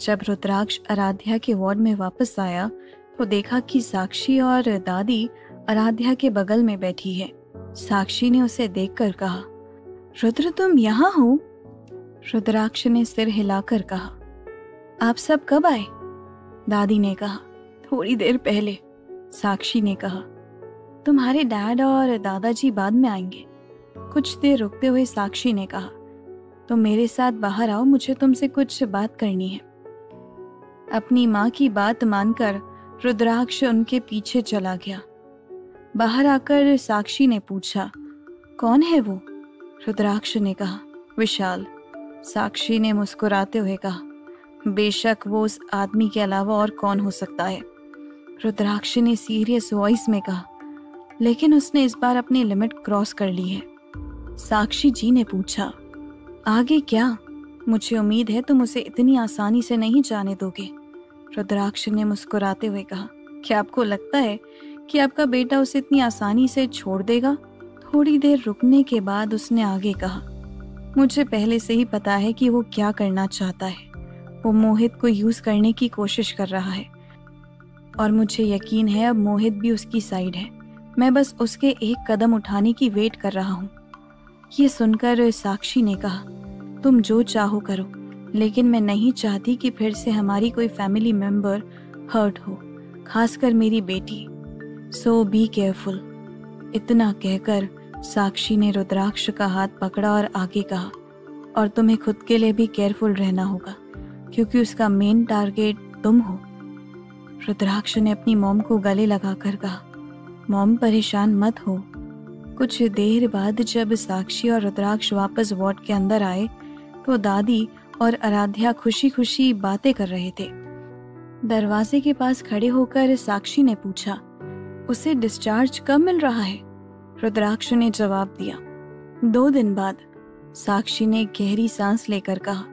जब रुद्राक्ष आराध्या के वार्ड में वापस आया तो देखा कि साक्षी और दादी आराध्या के बगल में बैठी है। साक्षी ने उसे देखकर कहा, रुद्र तुम यहाँ हो? रुद्राक्ष ने सिर हिलाकर कहा, आप सब कब आए? दादी ने कहा, थोड़ी देर पहले। साक्षी ने कहा, तुम्हारे डैड और दादाजी बाद में आएंगे। कुछ देर रुकते हुए साक्षी ने कहा, तुम मेरे साथ बाहर आओ, मुझे तुमसे कुछ बात करनी है। अपनी माँ की बात मानकर रुद्राक्ष उनके पीछे चला गया। बाहर आकर साक्षी ने पूछा, कौन है वो? रुद्राक्ष ने कहा, विशाल। साक्षी ने मुस्कुराते हुए कहा, बेशक वो उस आदमी के अलावा और कौन हो सकता है। रुद्राक्ष ने सीरियस वॉइस में कहा, लेकिन उसने इस बार अपनी लिमिट क्रॉस कर ली है। साक्षी जी ने पूछा, आगे क्या? मुझे उम्मीद है तुम उसे इतनी आसानी से नहीं जाने दोगे। रुद्राक्ष ने मुस्कुराते हुए कहा, क्या आपको लगता है कि आपका बेटा उसे इतनी आसानी से छोड़ देगा? थोड़ी देर रुकने के बाद उसने आगे कहा, मुझे पहले से ही पता है कि वो क्या करना चाहता है। वो मोहित को यूज करने की कोशिश कर रहा है और मुझे यकीन है अब मोहित भी उसकी साइड है। मैं बस उसके एक कदम उठाने की वेट कर रहा हूँ। ये सुनकर साक्षी ने कहा, तुम जो चाहो करो, लेकिन मैं नहीं चाहती कि फिर से हमारी कोई फैमिली मेंबर हर्ट हो, खासकर मेरी बेटी। सो बी केयरफुल। इतना कहकर साक्षी ने रुद्राक्ष का हाथ पकड़ा और आगे कहा, और तुम्हें खुद के लिए भी केयरफुल रहना होगा क्योंकि उसका मेन टारगेट तुम हो। रुद्राक्ष ने अपनी मॉम को गले लगाकर कहा, मॉम परेशान मत हो। कुछ देर बाद जब साक्षी और रुद्राक्ष वापस वार्ड के अंदर आए तो दादी और आराध्या खुशी खुशी बातें कर रहे थे। दरवाजे के पास खड़े होकर साक्षी ने पूछा, उसे डिस्चार्ज कब मिल रहा है? रुद्राक्ष ने जवाब दिया, 2 दिन बाद। साक्षी ने गहरी सांस लेकर कहा,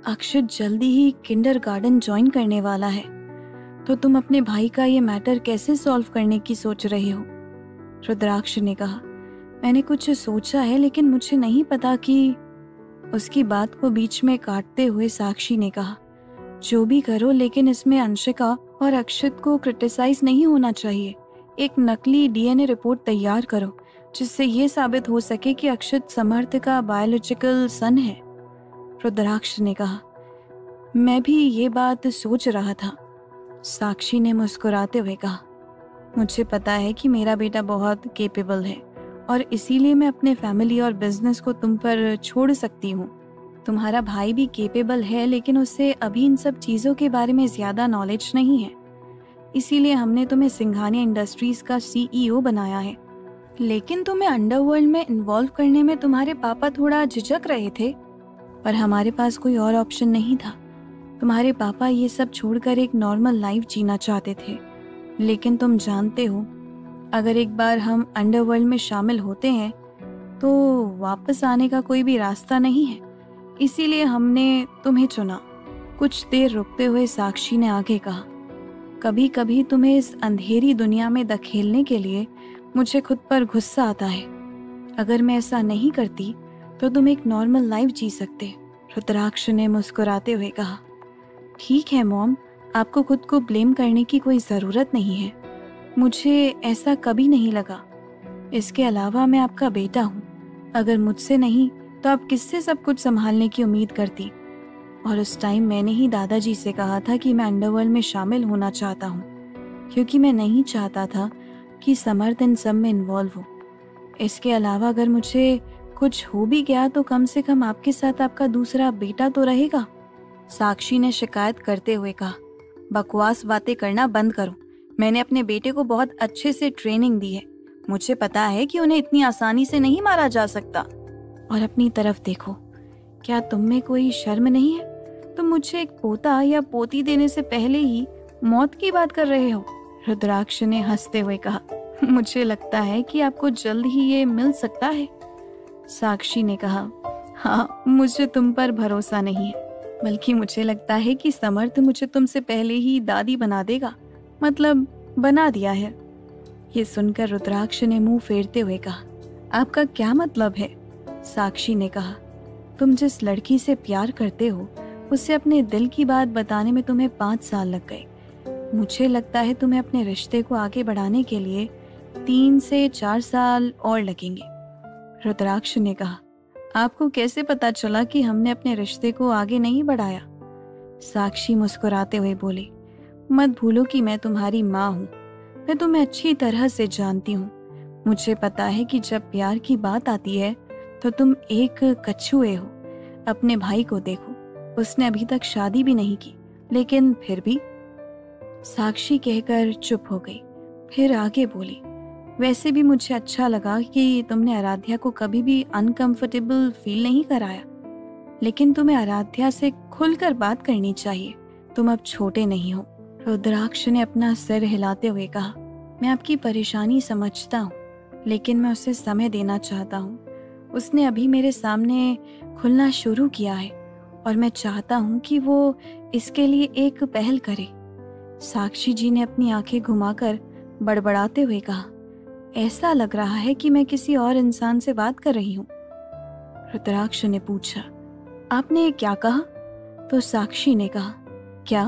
अक्षत जल्दी ही किंडरगार्टन ज्वाइन करने वाला है, तो तुम अपने भाई का ये मैटर कैसे सॉल्व करने की सोच रहे हो? रुद्राक्ष ने कहा, मैंने कुछ सोचा है लेकिन मुझे नहीं पता कि। उसकी बात को बीच में काटते हुए साक्षी ने कहा, जो भी करो लेकिन इसमें अंशिका और अक्षत को क्रिटिसाइज नहीं होना चाहिए। एक नकली डीएनए रिपोर्ट तैयार करो जिससे ये साबित हो सके कि अक्षत समर्थ का बायोलॉजिकल सन है। रुद्राक्ष ने कहा, मैं भी ये बात सोच रहा था। साक्षी ने मुस्कुराते हुए कहा, मुझे पता है कि मेरा बेटा बहुत केपेबल है और इसीलिए मैं अपने फैमिली और बिजनेस को तुम पर छोड़ सकती हूँ। तुम्हारा भाई भी केपेबल है लेकिन उसे अभी इन सब चीज़ों के बारे में ज़्यादा नॉलेज नहीं है, इसीलिए हमने तुम्हें सिंघानिया इंडस्ट्रीज का सीईओ बनाया है। लेकिन तुम्हें अंडरवर्ल्ड में इन्वॉल्व करने में तुम्हारे पापा थोड़ा झिझक रहे थे, पर हमारे पास कोई और ऑप्शन नहीं था। तुम्हारे पापा ये सब छोड़कर एक नॉर्मल लाइफ जीना चाहते थे, लेकिन तुम जानते हो अगर एक बार हम अंडरवर्ल्ड में शामिल होते हैं तो वापस आने का कोई भी रास्ता नहीं है, इसीलिए हमने तुम्हें चुना। कुछ देर रुकते हुए साक्षी ने आगे कहा, कभी कभी तुम्हें इस अंधेरी दुनिया में धकेलने के लिए मुझे खुद पर गुस्सा आता है। अगर मैं ऐसा नहीं करती तो तुम एक नॉर्मल लाइफ जी सकते। रुद्राक्ष ने मुस्कुराते हुए कहा, ठीक है मॉम, आपको खुद को ब्लेम करने की कोई ज़रूरत नहीं है। मुझे ऐसा कभी नहीं लगा। इसके अलावा मैं आपका बेटा हूँ, अगर मुझसे नहीं तो आप किससे सब कुछ संभालने की उम्मीद करती? और उस टाइम मैंने ही दादाजी से कहा था कि मैं अंडरवर्ल्ड में शामिल होना चाहता हूँ, क्योंकि मैं नहीं चाहता था कि समर्थ इन सब में इन्वॉल्व हो। इसके अलावा अगर मुझे कुछ हो भी गया तो कम से कम आपके साथ आपका दूसरा बेटा तो रहेगा। साक्षी ने शिकायत करते हुए कहा, बकवास बातें करना बंद करो। मैंने अपने बेटे को बहुत अच्छे से ट्रेनिंग दी है, मुझे पता है कि उन्हें इतनी आसानी से नहीं मारा जा सकता। और अपनी तरफ देखो, क्या तुम में कोई शर्म नहीं है? तुम मुझे एक पोता या पोती देने से पहले ही मौत की बात कर रहे हो। रुद्राक्ष ने हंसते हुए कहा, मुझे लगता है कि आपको जल्द ही ये मिल सकता है। साक्षी ने कहा, हाँ, मुझे तुम पर भरोसा नहीं है, बल्कि मुझे लगता है कि समर्थ मुझे तुमसे पहले ही दादी बना देगा, मतलब बना दिया है। ये सुनकर रुद्राक्ष ने मुंह फेरते हुए कहा, आपका क्या मतलब है? साक्षी ने कहा, तुम जिस लड़की से प्यार करते हो उसे अपने दिल की बात बताने में तुम्हें 5 साल लग गए। मुझे लगता है तुम्हें अपने रिश्ते को आगे बढ़ाने के लिए 3 से 4 साल और लगेंगे। रुद्राक्ष ने कहा, आपको कैसे पता चला कि हमने अपने रिश्ते को आगे नहीं बढ़ाया? साक्षी मुस्कुराते हुए बोली, मत भूलो कि मैं तुम्हारी माँ हूँ। मैं तुम्हें अच्छी तरह से जानती हूँ। मुझे पता है कि जब प्यार की बात आती है तो तुम एक कछुए हो। अपने भाई को देखो, उसने अभी तक शादी भी नहीं की, लेकिन फिर भी। साक्षी कहकर चुप हो गई, फिर आगे बोली, वैसे भी मुझे अच्छा लगा कि तुमने आराध्या को कभी भी अनकंफर्टेबल फील नहीं कराया, लेकिन तुम्हें आराध्या से खुलकर बात करनी चाहिए। तुम अब छोटे नहीं हो। रुद्राक्ष ने अपना सिर हिलाते हुए कहा, मैं आपकी परेशानी समझता हूँ, लेकिन मैं उसे समय देना चाहता हूँ। उसने अभी मेरे सामने खुलना शुरू किया है और मैं चाहता हूँ कि वो इसके लिए एक पहल करे। साक्षी जी ने अपनी आंखें घुमाकर बड़बड़ाते हुए कहा, ऐसा लग रहा है कि मैं किसी और इंसान से बात कर रही हूँ। रुद्राक्ष ने पूछा, आपने क्या कहा? तो साक्षी ने कहा, क्या?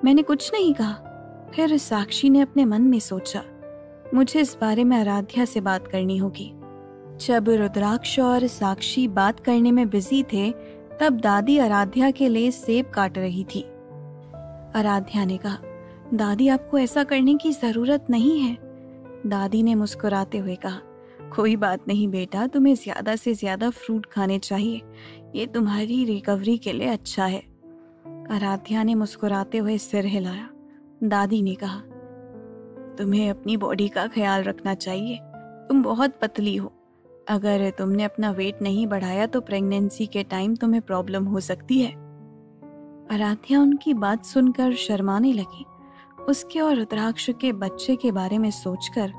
मैंने कुछ नहीं कहा। फिर साक्षी ने अपने मन में सोचा, मुझे इस बारे में आराध्या से बात करनी होगी। जब रुद्राक्ष और साक्षी बात करने में बिजी थे, तब दादी आराध्या के लिए सेब काट रही थी। आराध्या ने कहा, दादी आपको ऐसा करने की जरूरत नहीं है। दादी ने मुस्कुराते हुए कहा, कोई बात नहीं बेटा, तुम्हें ज्यादा से ज्यादा फ्रूट खाने चाहिए, ये तुम्हारी रिकवरी के लिए अच्छा है। आराध्या ने मुस्कुराते हुए सिर हिलाया। दादी ने कहा, तुम्हें अपनी बॉडी का ख्याल रखना चाहिए, तुम बहुत पतली हो। अगर तुमने अपना वेट नहीं बढ़ाया तो प्रेगनेंसी के टाइम तुम्हें प्रॉब्लम हो सकती है। आराध्या उनकी बात सुनकर शर्माने लगी। उसके और रुद्राक्ष के बच्चे के बारे में सोचकर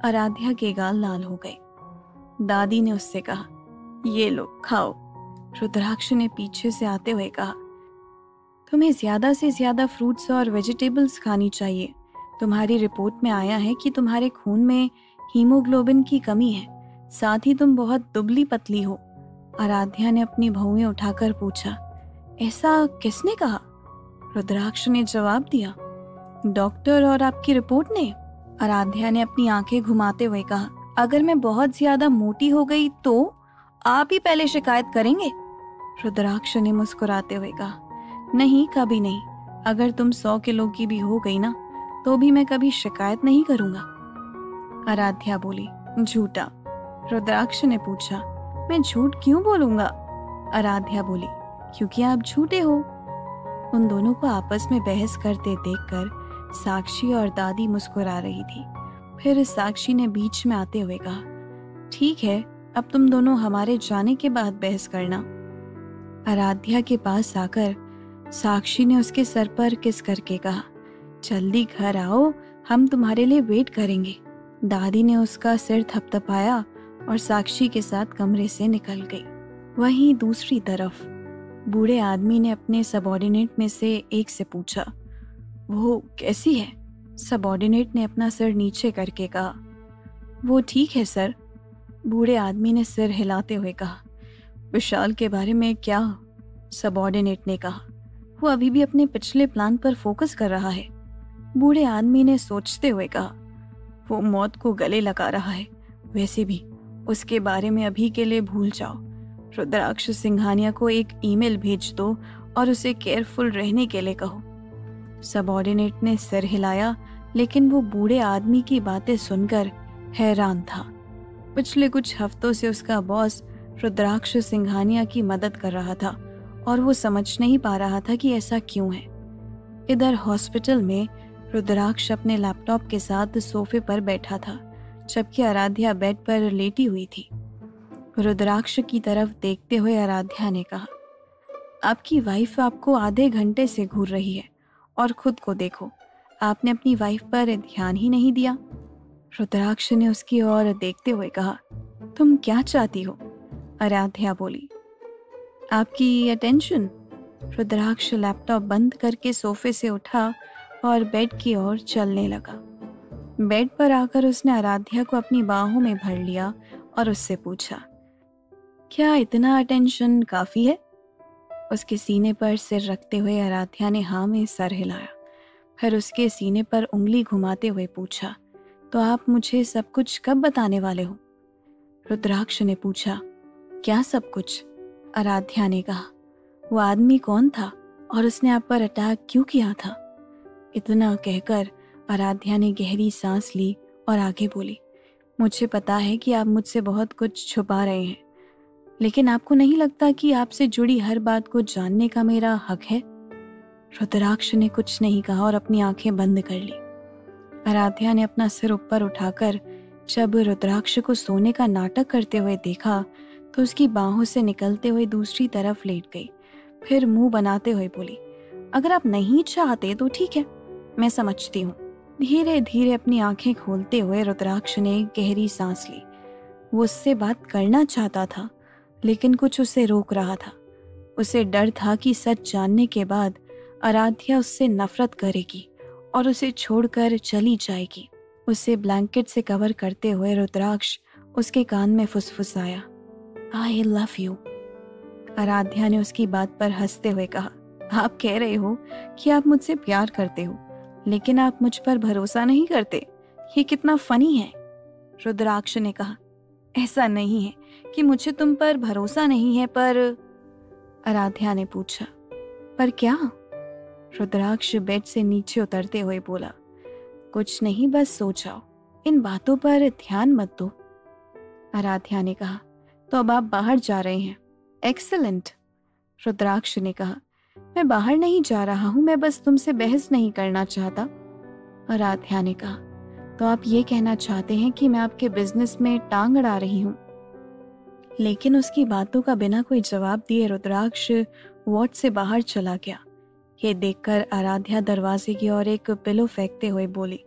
आराध्या के गाल लाल हो गए। दादी ने उससे कहा, ये लो खाओ। रुद्राक्ष ने पीछे से आते हुए कहा, तुम्हें ज्यादा से ज्यादा फ्रूट्स और वेजिटेबल्स खानी चाहिए। तुम्हारी रिपोर्ट में आया है कि तुम्हारे खून में हीमोग्लोबिन की कमी है, साथ ही तुम बहुत दुबली पतली हो। आराध्या ने अपनी भौहें उठाकर पूछा, ऐसा किसने कहा? रुद्राक्ष ने जवाब दिया, डॉक्टर और आपकी रिपोर्ट ने। आराध्या ने अपनी आंखें घुमाते हुए कहा, अगर मैं बहुत ज्यादा मोटी हो गई तो आप ही पहले शिकायत करेंगे। रुद्राक्ष ने मुस्कुराते हुए कहा, नहीं, कभी नहीं। अगर तुम 100 किलो की भी हो गई ना, तो भी मैं कभी शिकायत नहीं करूंगा। आराध्या बोली, झूठा। रुद्राक्ष ने पूछा, मैं झूठ क्यों बोलूंगा? आराध्या बोली, क्योंकि आप झूठे हो। उन दोनों को आपस में बहस करते देखकर साक्षी और दादी मुस्कुरा रही थी। फिर साक्षी ने बीच में आते हुए कहा, ठीक है, अब तुम दोनों हमारे जाने के बाद बहस करना। आराध्या के पास आकर साक्षी ने उसके सर पर किस करके कहा, जल्दी घर आओ, हम तुम्हारे लिए वेट करेंगे। दादी ने उसका सिर थपथपाया और साक्षी के साथ कमरे से निकल गई। वहीं दूसरी तरफ बूढ़े आदमी ने अपने सबऑर्डिनेट में से एक से पूछा, वो कैसी है? सबऑर्डिनेट ने अपना सिर नीचे करके कहा, वो ठीक है सर। बूढ़े आदमी ने सिर हिलाते हुए कहा, विशाल के बारे में क्या? सबऑर्डिनेट ने कहा, वो अभी भी अपने पिछले प्लान पर फोकस कर रहा है। बूढ़े आदमी ने सोचते हुए कहा, वो मौत को गले लगा रहा है। वैसे भी उसके बारे में अभी के लिए भूल जाओ। रुद्राक्ष सिंघानिया को एक ईमेल भेज दो और उसे केयरफुल रहने के लिए कहो। सबऑर्डिनेट ने सिर हिलाया, लेकिन वो बूढ़े आदमी की बातें सुनकर हैरान था। पिछले कुछ हफ्तों से उसका बॉस रुद्राक्ष सिंघानिया की मदद कर रहा था और वो समझ नहीं पा रहा था कि ऐसा क्यों है। इधर हॉस्पिटल में रुद्राक्ष अपने लैपटॉप के साथ सोफे पर बैठा था, जबकि आराध्या बेड पर लेटी हुई थी। रुद्राक्ष की तरफ देखते हुए आराध्या ने कहा, आपकी वाइफ आपको आधे घंटे से घूर रही है और खुद को देखो, आपने अपनी वाइफ पर ध्यान ही नहीं दिया। रुद्राक्ष ने उसकी ओर देखते हुए कहा, तुम क्या चाहती हो? आराध्या बोली, आपकी अटेंशन। रुद्राक्ष लैपटॉप बंद करके सोफे से उठा और बेड की ओर चलने लगा। बेड पर आकर उसने आराध्या को अपनी बाहों में भर लिया और उससे पूछा, क्या इतना अटेंशन काफी है? उसके सीने पर सिर रखते हुए आराध्या ने हाँ में सर हिलाया। फिर उसके सीने पर उंगली घुमाते हुए पूछा, तो आप मुझे सब कुछ कब बताने वाले हो? रुद्राक्ष ने पूछा। क्या सब कुछ? आराध्या ने कहा। वो आदमी कौन था और उसने आप पर अटैक क्यों किया था? इतना कहकर आराध्या ने गहरी सांस ली और आगे बोली, मुझे पता है कि आप मुझसे बहुत कुछ छुपा रहे हैं, लेकिन आपको नहीं लगता कि आपसे जुड़ी हर बात को जानने का मेरा हक है? रुद्राक्ष ने कुछ नहीं कहा और अपनी आंखें बंद कर ली। आराध्या ने अपना सिर ऊपर उठाकर जब रुद्राक्ष को सोने का नाटक करते हुए देखा तो उसकी बाहों से निकलते हुए दूसरी तरफ लेट गई। फिर मुंह बनाते हुए बोली, अगर आप नहीं चाहते तो ठीक है, मैं समझती हूँ। धीरे धीरे अपनी आंखें खोलते हुए रुद्राक्ष ने गहरी सांस ली। वो उससे बात करना चाहता था, लेकिन कुछ उसे रोक रहा था। उसे डर था कि सच जानने के बाद आराध्या उससे नफरत करेगी और उसे छोड़कर चली जाएगी। उसे ब्लैंकेट से कवर करते हुए रुद्राक्ष उसके कान में फुसफुसाया, आई लव यू। आराध्या ने उसकी बात पर हंसते हुए कहा, आप कह रहे हो कि आप मुझसे प्यार करते हो, लेकिन आप मुझ पर भरोसा नहीं करते। ये कितना फनी है। रुद्राक्ष ने कहा, ऐसा नहीं है कि मुझे तुम पर भरोसा नहीं है, पर आराध्या ने पूछा, पर क्या? रुद्राक्ष बेड से नीचे उतरते हुए बोला, कुछ नहीं, बस सो जाओ, इन बातों पर ध्यान मत दो। आराध्या ने कहा, तो अब आप बाहर जा रहे हैं? एक्सीलेंट। रुद्राक्ष ने कहा, मैं बाहर नहीं जा रहा हूं, मैं बस तुमसे बहस नहीं करना चाहता। आराध्या ने कहा, तो आप ये कहना चाहते हैं कि मैं आपके बिजनेस में टांग अड़ा रही हूं? लेकिन उसकी बातों का बिना कोई जवाब दिए रुद्राक्ष वार्ड से बाहर चला गया। ये देखकर आराध्या दरवाजे की ओर एक पिलो फेंकते हुए बोली,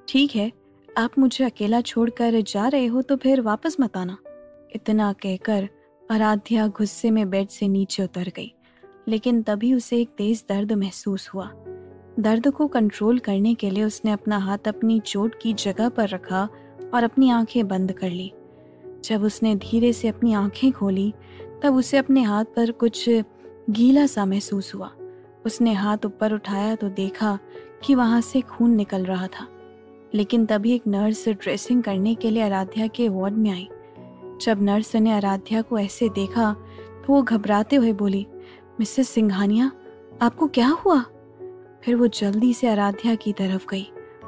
ठीक है, आप मुझे अकेला छोड़कर जा रहे हो तो फिर वापस मत आना। इतना कहकर आराध्या गुस्से में बेड से नीचे उतर गई, लेकिन तभी उसे एक तेज दर्द महसूस हुआ। दर्द को कंट्रोल करने के लिए उसने अपना हाथ अपनी चोट की जगह पर रखा और अपनी आंखें बंद कर ली। जब उसने धीरे से अपनी आंखें खोली तब उसे अपने हाथ पर कुछ गीला सा महसूस हुआ। उसने हाथ ऊपर उठाया तो देखा कि वहां से खून निकल रहा था। लेकिन तभी एक नर्स ड्रेसिंग करने के लिए आराध्या के वार्ड में आई। जब नर्स ने आराध्या को ऐसे देखा तो वो घबराते हुए बोली, मिसेस सिंघानिया, आपको क्या हुआ? फिर वो जल्दी से आराध्या की तरफ गई।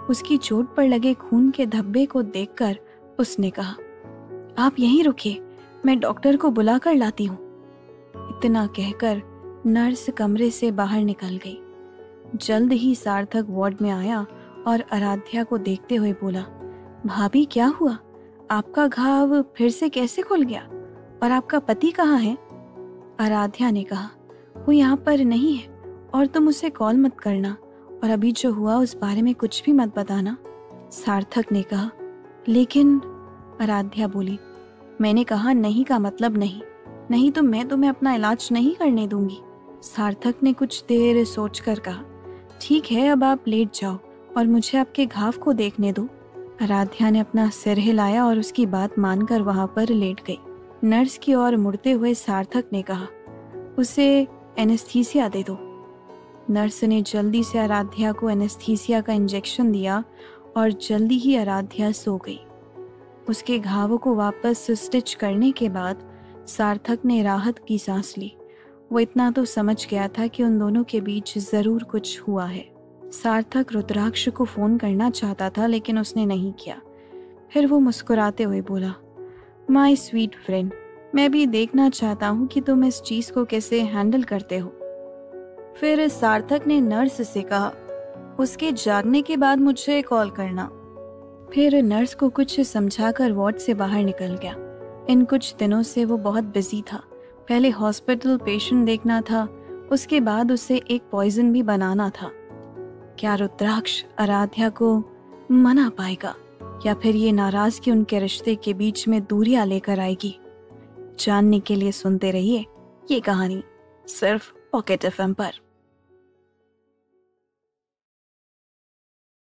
उसकी चोट पर लगे खून के धब्बे को देखकर उसने कहा, आप यहीं रुकिए, मैं डॉक्टर को बुला कर लाती हूँ। इतना कहकर नर्स कमरे से बाहर निकल गई। जल्द ही सार्थक वार्ड में आया और आराध्या को देखते हुए बोला, भाभी क्या हुआ? आपका घाव फिर से कैसे खुल गया? और आपका पति कहाँ है? आराध्या ने कहा, वो यहाँ पर नहीं है और तुम उसे कॉल मत करना और अभी जो हुआ उस बारे में कुछ भी मत बताना। सार्थक ने कहा, लेकिन आराध्या बोली, मैंने कहा नहीं का मतलब नहीं, नहीं तो मैं तुम्हें अपना इलाज नहीं करने दूंगी। सार्थक ने कुछ देर सोचकर कहा, ठीक है, अब आप लेट जाओ और मुझे आपके घाव को देखने दो। आराध्या ने अपना सिर हिलाया और उसकी बात मानकर वहां पर लेट गई। नर्स की ओर मुड़ते हुए सार्थक ने कहा, उसे एनेस्थीसिया दे दो। नर्स ने जल्दी से आराध्या को एनेस्थीसिया का इंजेक्शन दिया और जल्दी ही आराध्या सो गई। उसके घावों को वापस स्टिच करने के बाद सार्थक ने राहत की सांस ली। वो इतना तो समझ गया था कि उन दोनों के बीच जरूर कुछ हुआ है। सार्थक रुद्राक्ष को फोन करना चाहता था लेकिन उसने नहीं किया। फिर वो मुस्कुराते हुए बोला, माय स्वीट फ्रेंड, मैं भी देखना चाहता हूँ कि तुम इस चीज को कैसे हैंडल करते हो। फिर सार्थक ने नर्स से कहा, उसके जागने के बाद मुझे कॉल करना। फिर नर्स को कुछ समझाकर वार्ड से बाहर निकल गया। इन कुछ दिनों से वो बहुत बिजी था। पहले हॉस्पिटल पेशेंट देखना था, उसके बाद उसे एक पॉइजन भी बनाना था। क्या रुद्राक्ष आराध्या को मना पाएगा या फिर ये नाराजगी उनके रिश्ते के बीच में दूरियां लेकर आएगी? जानने के लिए सुनते रहिए ये कहानी सिर्फ पॉकेट एफएम पर।